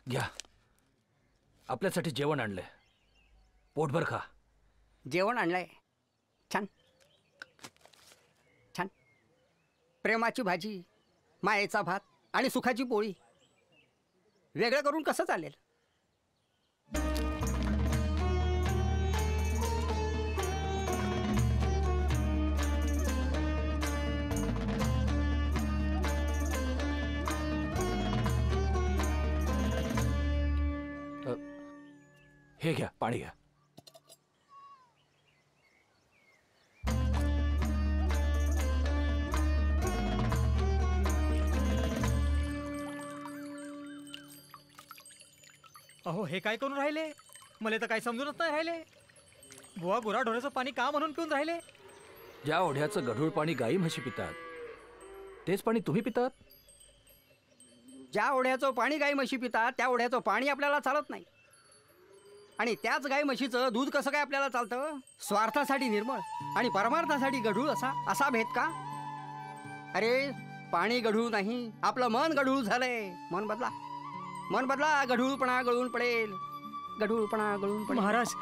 घ्या, आपल्यासाठी जेवण आणलंय, पोटभर खा. जेवण आणलंय, छान छान. प्रेमाची भाजी, मायेचा भात आणि सुखाची पोळी. वेगळं करून कसं चालेल? हे घ्या, पाणी घ्या. अहो हे काय करून राहिले? मला तर काही समजूनच नाही राहिले. बुवा गुराढोराचं पाणी का म्हणून पिऊन राहिले? ज्या ओढ्याचं गढूळ पाणी गाई म्हशी पितात तेच पाणी तुम्ही पितात. ज्या ओढ्याचं पाणी गाई म्हशी पितात त्या ओढ्याचं पाणी आपल्याला चालत नाही. आणि त्याच गाई म्हशीचं दूध कसं काय आपल्याला चालतं? स्वार्थासाठी निर्मळ आणि परमार्थासाठी गढूळ असा भेद का? अरे पाणी गढूळ नाही, आपलं मन गढूळ झालंय. मन बदला, मन बदला. गढूळपणा गळून पडेल, गढूळपणा गळून पडेल. महाराज